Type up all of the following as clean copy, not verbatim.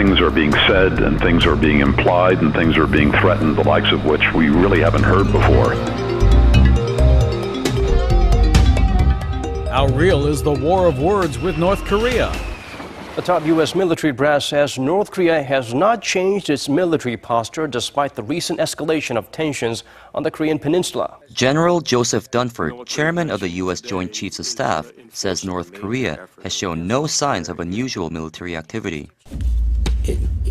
things are being said and things are being implied and things are being threatened, the likes of which we really haven't heard before. How real is the war of words with North Korea? The top U.S. military brass says North Korea has not changed its military posture despite the recent escalation of tensions on the Korean peninsula. General Joseph Dunford, chairman of the U.S. Joint Chiefs of Staff, says North Korea has shown no signs of unusual military activity.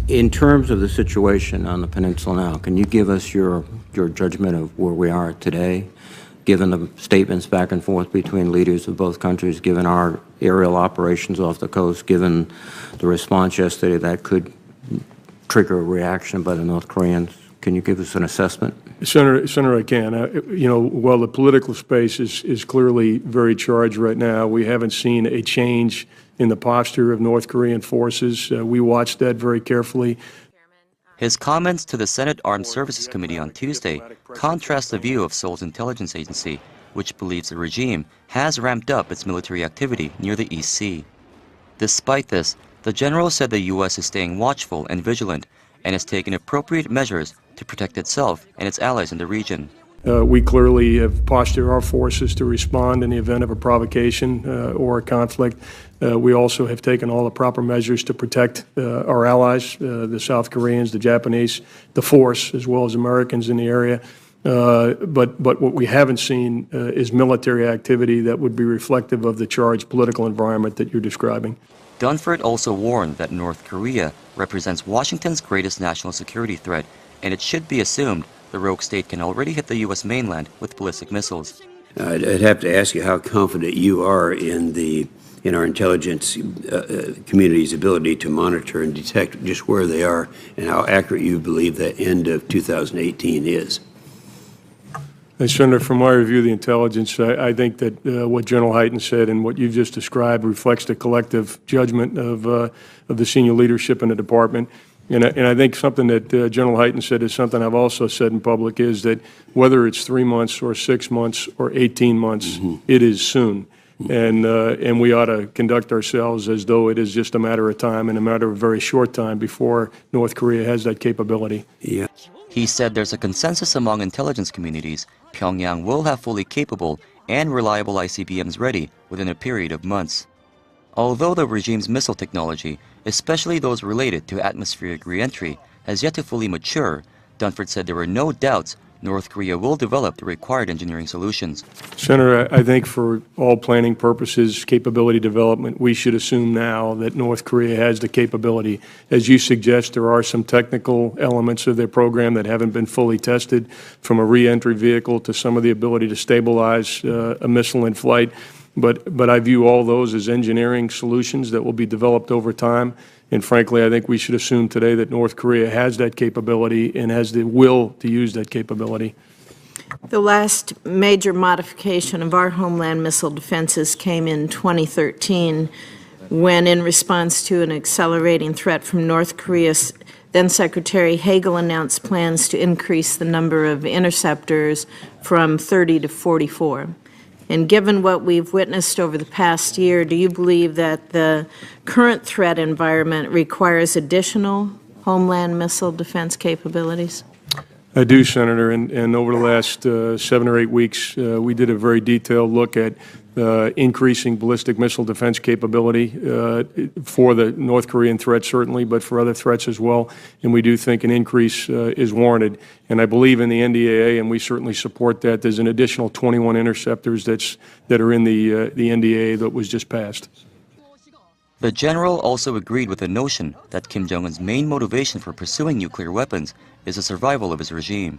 In terms of the situation on the peninsula now, can you give us your judgment of where we are today, given the statements back and forth between leaders of both countries, given our aerial operations off the coast, given the response yesterday that could trigger a reaction by the North Koreans? Can you give us an assessment? Senator, I can. While the political space is clearly very charged right now, we haven't seen a change in the posture of North Korean forces. We watched that very carefully. His comments to the Senate Armed Services Committee on Tuesday contrast the view of Seoul's intelligence agency, which believes the regime has ramped up its military activity near the East Sea. Despite this, the general said the U.S. is staying watchful and vigilant and has taken appropriate measures to protect itself and its allies in the region. We clearly have postured our forces to respond in the event of a provocation or a conflict. We also have taken all the proper measures to protect our allies, the South Koreans, the Japanese, the force, as well as Americans in the area. But what we haven't seen is military activity that would be reflective of the charged political environment that you're describing. Dunford also warned that North Korea represents Washington's greatest national security threat, and it should be assumed the rogue state can already hit the U.S. mainland with ballistic missiles. I'd have to ask you how confident you are in our intelligence community's ability to monitor and detect just where they are, and how accurate you believe that end of 2018 is. Senator, from my review of the intelligence, I think that what General Hyten said and what you've just described reflects the collective judgment of the senior leadership in the department. And I think something that General Hyten said is something I've also said in public, is that whether it's 3 months or 6 months or 18 months, it is soon. And we ought to conduct ourselves as though it is just a matter of time and a matter of very short time before North Korea has that capability. Yeah. He said there's a consensus among intelligence communities Pyongyang will have fully capable and reliable ICBMs ready within a period of months. Although the regime's missile technology, especially those related to atmospheric re-entry, has yet to fully mature, Dunford said there were no doubts North Korea will develop the required engineering solutions. Senator, I think for all planning purposes, capability development, we should assume now that North Korea has the capability. As you suggest, there are some technical elements of their program that haven't been fully tested, from a re-entry vehicle to some of the ability to stabilize a missile in flight. But I view all those as engineering solutions that will be developed over time. And frankly, I think we should assume today that North Korea has that capability and has the will to use that capability. The last major modification of our homeland missile defenses came in 2013, when, in response to an accelerating threat from North Korea, then-Secretary Hagel announced plans to increase the number of interceptors from 30 to 44. And given what we've witnessed over the past year, do you believe that the current threat environment requires additional homeland missile defense capabilities? I do, Senator, and over the last 7 or 8 weeks, we did a very detailed look at increasing ballistic missile defense capability for the North Korean threat, certainly, but for other threats as well. And we do think an increase is warranted. And I believe in the NDAA, and we certainly support that. There's an additional 21 interceptors that are in the NDAA that was just passed. The general also agreed with the notion that Kim Jong-un's main motivation for pursuing nuclear weapons is the survival of his regime.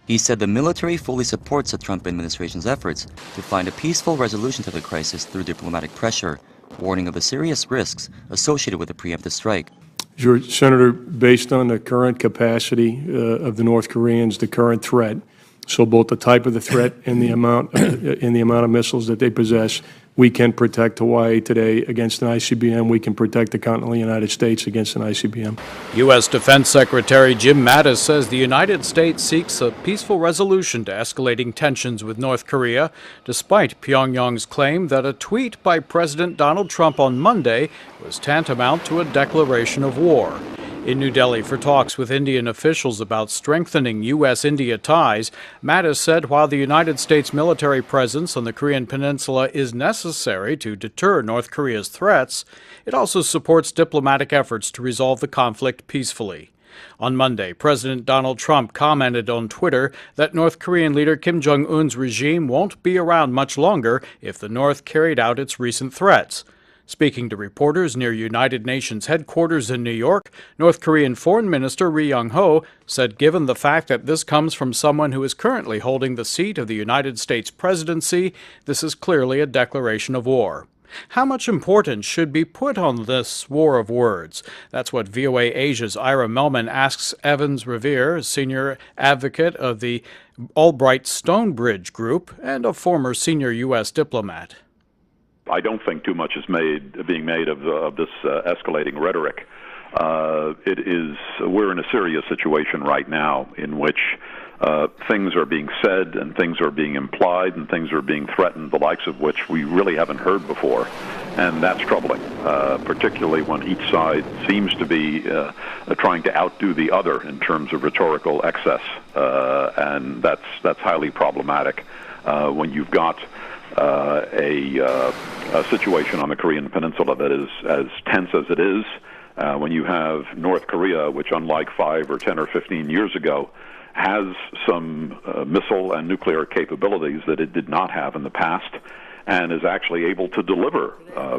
He said the military fully supports the Trump administration's efforts to find a peaceful resolution to the crisis through diplomatic pressure, warning of the serious risks associated with a preemptive strike. Sure, Senator, based on the current capacity of the North Koreans, the current threat, so both the type of the threat and the amount of missiles that they possess, we can protect Hawaii today against an ICBM. We can protect the continental United States against an ICBM. U.S. Defense Secretary Jim Mattis says the United States seeks a peaceful resolution to escalating tensions with North Korea, despite Pyongyang's claim that a tweet by President Donald Trump on Monday was tantamount to a declaration of war. In New Delhi for talks with Indian officials about strengthening U.S.-India ties, Mattis said while the United States military presence on the Korean peninsula is necessary to deter North Korea's threats, it also supports diplomatic efforts to resolve the conflict peacefully. On Monday, President Donald Trump commented on Twitter that North Korean leader Kim Jong-un's regime won't be around much longer if the North carried out its recent threats. Speaking to reporters near United Nations headquarters in New York, North Korean Foreign Minister Ri Yong-ho said given the fact that this comes from someone who is currently holding the seat of the United States presidency, this is clearly a declaration of war. How much importance should be put on this war of words? That's what VOA Asia's Ira Melman asks Evans Revere, senior advocate of the Albright Stonebridge Group and a former senior U.S. diplomat. I don't think too much is being made of this escalating rhetoric. We're in a serious situation right now in which things are being said and things are being implied and things are being threatened, the likes of which we really haven't heard before. And that's troubling, particularly when each side seems to be trying to outdo the other in terms of rhetorical excess. And that's highly problematic when you've got a situation on the Korean Peninsula that is as tense as it is, when you have North Korea, which unlike 5 or 10 or 15 years ago, has some missile and nuclear capabilities that it did not have in the past, and is actually able to deliver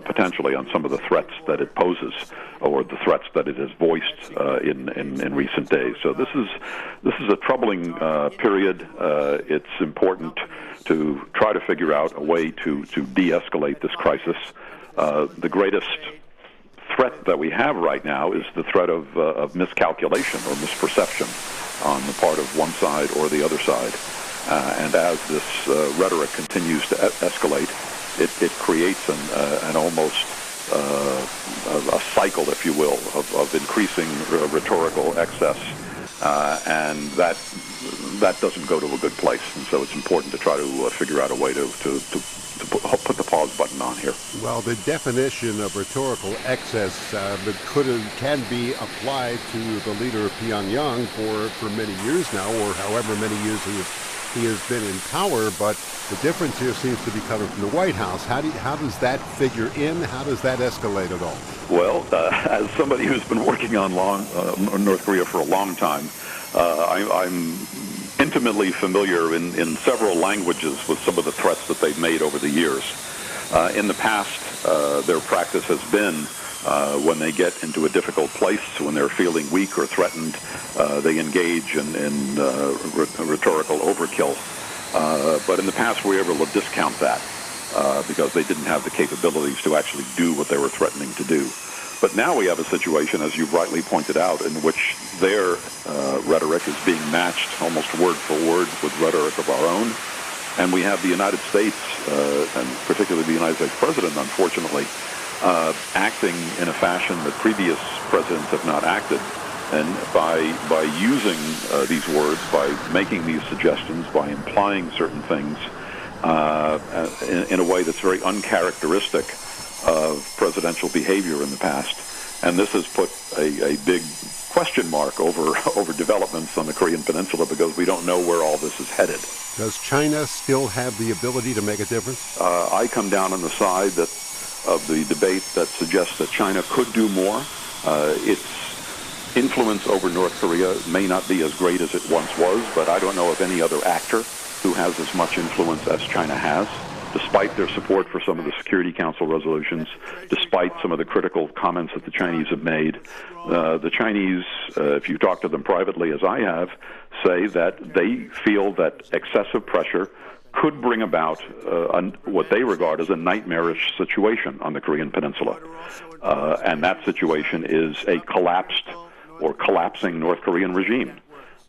potentially on some of the threats that it poses or the threats that it has voiced in recent days. So this is a troubling period. It's important to try to figure out a way to de-escalate this crisis. The greatest threat that we have right now is the threat of miscalculation or misperception on the part of one side or the other side. And as this rhetoric continues to escalate, it creates an almost a cycle, if you will, of increasing rhetorical excess, and that doesn't go to a good place. And so it's important to try to figure out a way to put the pause button on here. Well, the definition of rhetorical excess can be applied to the leader of Pyongyang for many years now, or however many years he has been in power, but the difference here seems to be coming from the White House. How does that figure in? How does that escalate at all? Well, as somebody who's been working on North Korea for a long time, I'm intimately familiar in several languages with some of the threats that they've made over the years. In the past, their practice has been when they get into a difficult place, when they're feeling weak or threatened, they engage in rhetorical overkill. But in the past, we were able to discount that because they didn't have the capabilities to actually do what they were threatening to do. But now we have a situation, as you rightly pointed out, in which their rhetoric is being matched almost word for word with rhetoric of our own. And we have the United States, and particularly the United States president, unfortunately, acting in a fashion that previous presidents have not acted. And by using these words, by making these suggestions, by implying certain things in a way that's very uncharacteristic of presidential behavior in the past. And this has put a big question mark over developments on the Korean Peninsula because we don't know where all this is headed. Does China still have the ability to make a difference? I come down on the side of the debate that suggests that China could do more. Its influence over North Korea may not be as great as it once was, but I don't know of any other actor who has as much influence as China has, despite their support for some of the Security Council resolutions, despite some of the critical comments that the Chinese have made. The Chinese, if you talk to them privately, as I have, say that they feel that excessive pressure could bring about what they regard as a nightmarish situation on the Korean Peninsula. And that situation is a collapsed or collapsing North Korean regime.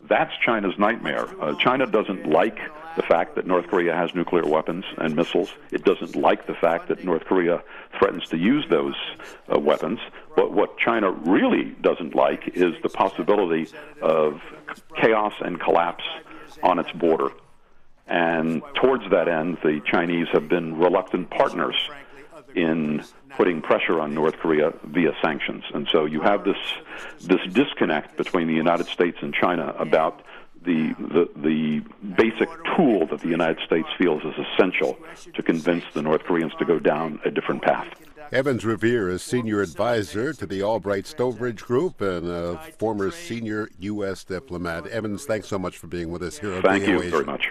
That's China's nightmare. China doesn't like the fact that North Korea has nuclear weapons and missiles. It doesn't like the fact that North Korea threatens to use those weapons. But what China really doesn't like is the possibility of chaos and collapse on its border. And towards that end, the Chinese have been reluctant partners in putting pressure on North Korea via sanctions. And so you have this disconnect between the United States and China about the basic tool that the United States feels is essential to convince the North Koreans to go down a different path. Evans Revere is senior advisor to the Albright Stonebridge Group and a former senior U.S. diplomat. Evans, thanks so much for being with us here on Thank you VOA. very much.